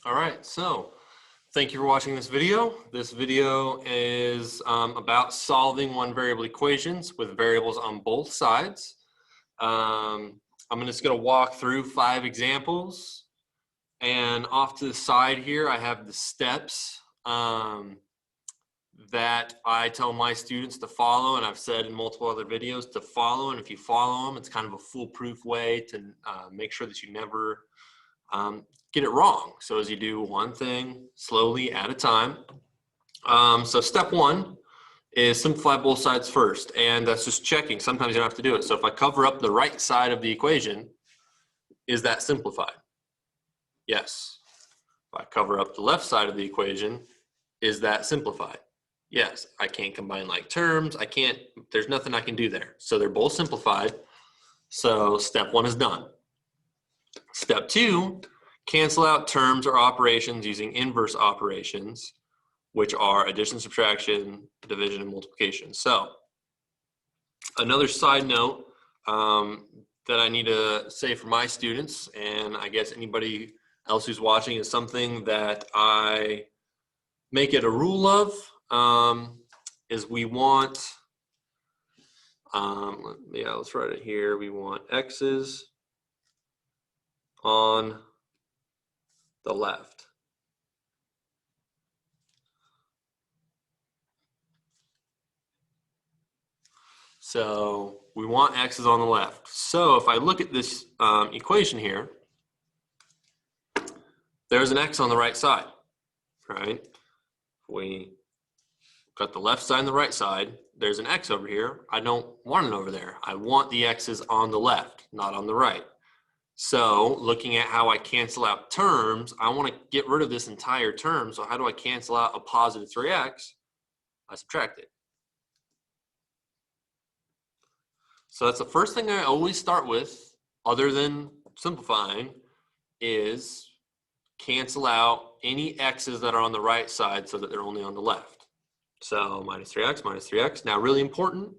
All right, so thank you for watching this video. This video is about solving one variable equations with variables on both sides. I'm just going to walk through 5 examples, and off to the side here I have the steps that I tell my students to follow, and I've said in multiple other videos to follow, and if you follow them, it's kind of a foolproof way to make sure that you never get it wrong. So as you do one thing slowly at a time. So step 1 is simplify both sides first, and that's just checking. Sometimes you don't have to do it. So if I cover up the right side of the equation, is that simplified? Yes. If I cover up the left side of the equation, is that simplified? Yes. I can't combine like terms. I can't, there's nothing I can do there. So they're both simplified. So step 1 is done. Step 2, cancel out terms or operations using inverse operations, which are addition, subtraction, division, and multiplication. So another side note that I need to say for my students, and I guess anybody else who's watching, is something that I make it a rule of, is we want, let's write it here. We want x's on the left. So we want x's on the left. So if I look at this equation here, there's an x on the right side, right? We got the left side and the right side. There's an x over here. I don't want it over there. I want the x's on the left, not on the right. So looking at how I cancel out terms, I want to get rid of this entire term. So how do I cancel out a positive 3x? I subtract it. So that's the first thing I always start with, other than simplifying, is cancel out any x's that are on the right side so that they're only on the left. So minus 3x, minus 3x. Now, really important,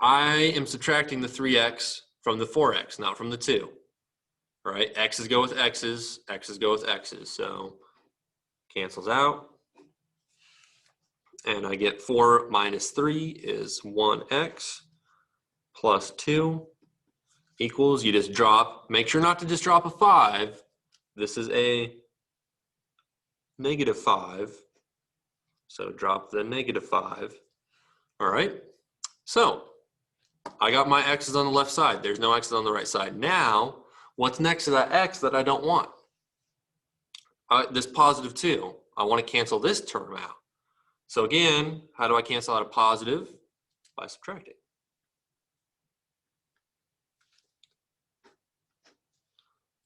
I am subtracting the 3x from the 4x, not from the 2. All right, x's go with x's, x's go with x's. So cancels out. And I get 4 minus 3 is 1x plus 2 equals, you just drop, make sure not to just drop a 5. This is a negative 5. So drop the negative 5. All right. So I got my x's on the left side. There's no x's on the right side. Now, what's next to that x that I don't want? This positive 2. I want to cancel this term out. So again, how do I cancel out a positive? By subtracting.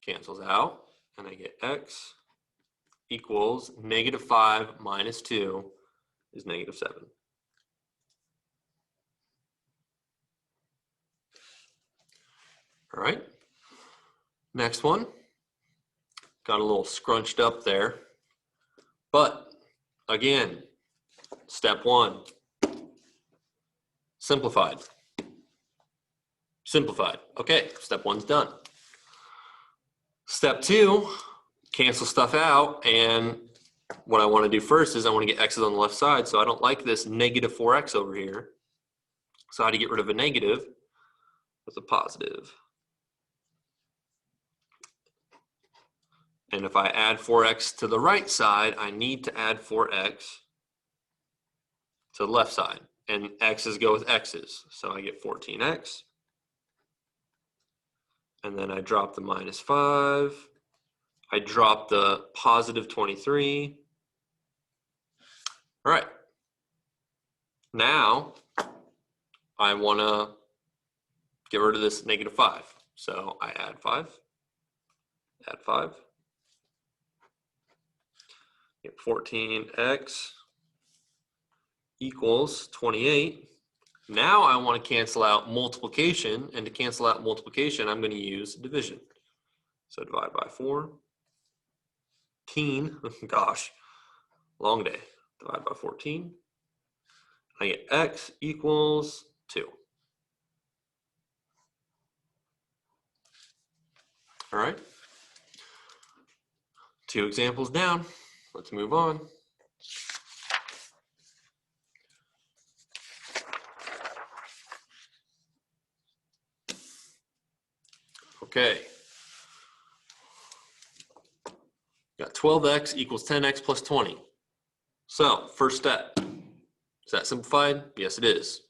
Cancels out, and I get x equals negative 5 minus 2 is negative 7. All right, next one. Got a little scrunched up there, but again, step 1, simplified. Simplified. Okay, step 1's done. Step 2, cancel stuff out, and what I want to do first is I want to get x's on the left side, so I don't like this negative 4x over here. So how to get rid of a negative with a positive. And if I add 4x to the right side, I need to add 4x to the left side. And x's go with x's. So I get 14x. And then I drop the minus 5. I drop the positive 23. All right. Now, I want to get rid of this negative 5. So I add 5. Add 5. Get 14x equals 28. Now I want to cancel out multiplication, and to cancel out multiplication, I'm going to use division. So divide by 4. Gosh, long day. Divide by 14. I get x equals 2. All right. 2 examples down. Let's move on. Okay. Got 12x equals 10x plus 20. So, first step. Is that simplified? Yes, it is.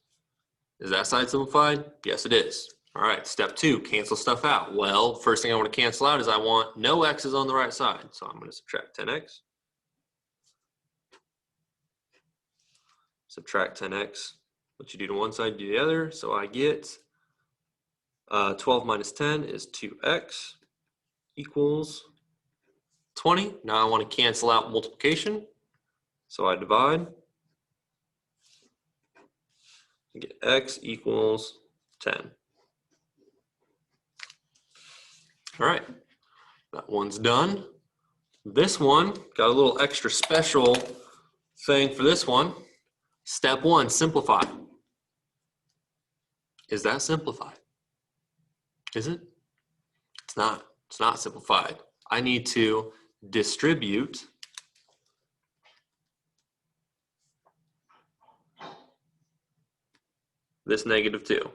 Is that side simplified? Yes, it is. All right, step 2, cancel stuff out. Well, first thing I want to cancel out is I want no x's on the right side. So I'm going to subtract 10x. Subtract 10x. What you do to one side, do the other. So I get 12 minus 10 is 2x equals 20. Now I want to cancel out multiplication. So I divide. I get x equals 10. All right, that one's done. This one, got a little extra special thing for this one. Step 1, simplify. Is that simplified? Is it? It's not. It's not simplified. I need to distribute this -2.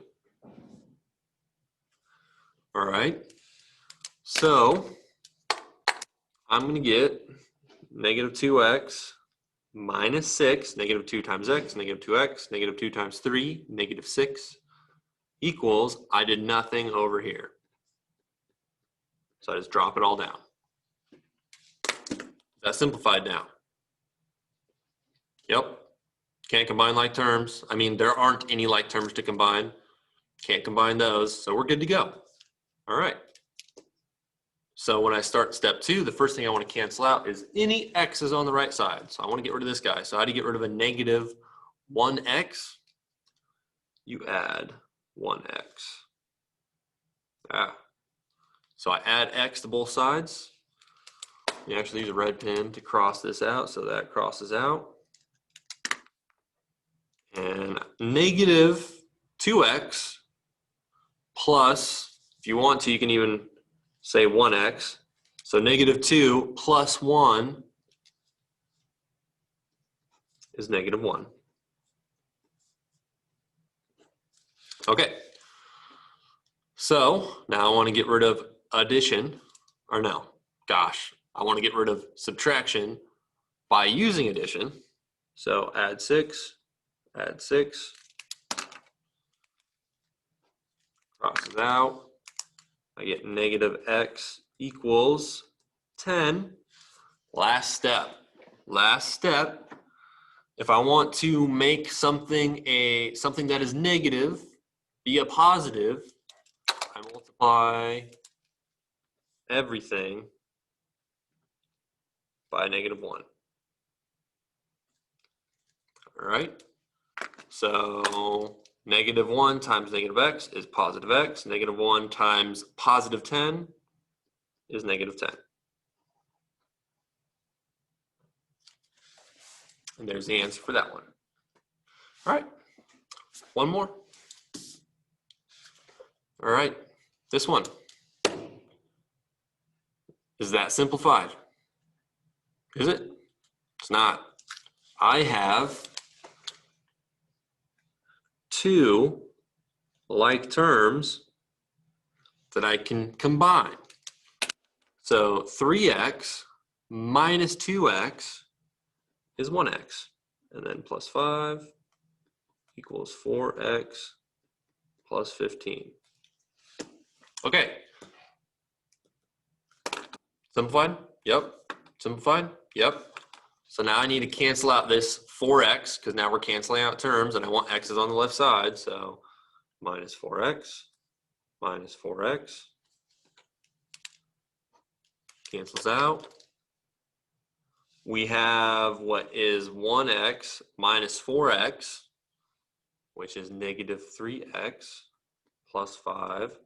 All right. So I'm going to get -2x minus 6, -2 times x, -2x, -2 times 3, -6 equals, I did nothing over here. So I just drop it all down. That's simplified now. Yep. Can't combine like terms. I mean, there aren't any like terms to combine. Can't combine those, so we're good to go. All right. So when I start step 2, the first thing I want to cancel out is any x's on the right side. So I want to get rid of this guy. So how do you get rid of a -1x? You add 1x. So I add x to both sides. You actually use a red pen to cross this out, so that crosses out. And -2x plus, if you want to, you can even say 1x. So -2 plus 1 is -1. Okay. So now I want to get rid of addition, or no, gosh, I want to get rid of subtraction by using addition. So add 6, cross it out. I get -x equals 10. Last step. If I want to make something that is negative be a positive, I multiply everything by -1. All right. So -1 times -x is positive x. -1 times positive 10 is -10. And there's the answer for that one. All right. One more. All right. This one. Is that simplified? Is it? It's not. I have 2 like terms that I can combine. So 3x minus 2x is 1x. And then plus 5 equals 4x plus 15. Okay. Simplified? Yep. Simplified? Yep. So now I need to cancel out this 4x because now we're canceling out terms and I want x's on the left side. So minus 4x minus 4x cancels out. We have what is 1x minus 4x, which is -3x plus 5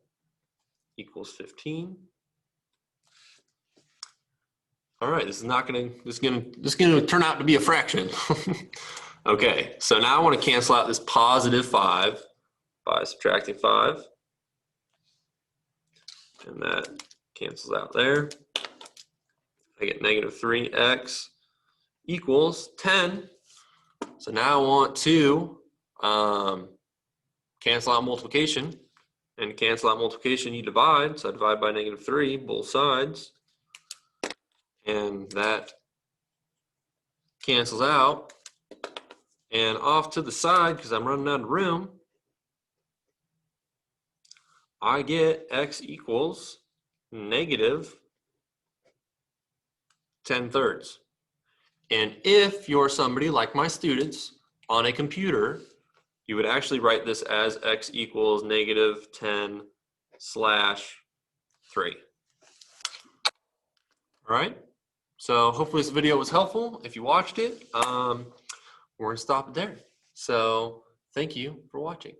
equals 15. All right, this is gonna turn out to be a fraction. Okay, so now I want to cancel out this positive 5 by subtracting 5. And that cancels out there. I get negative 3x equals 10. So now I want to cancel out multiplication. And to cancel out multiplication, you divide. So I divide by negative 3, both sides. And that cancels out. And off to the side, because I'm running out of room, I get x equals negative 10/3. And if you're somebody like my students on a computer, you would actually write this as x equals negative 10/3. All right. So hopefully this video was helpful. If you watched it, we're going to stop it there. So thank you for watching.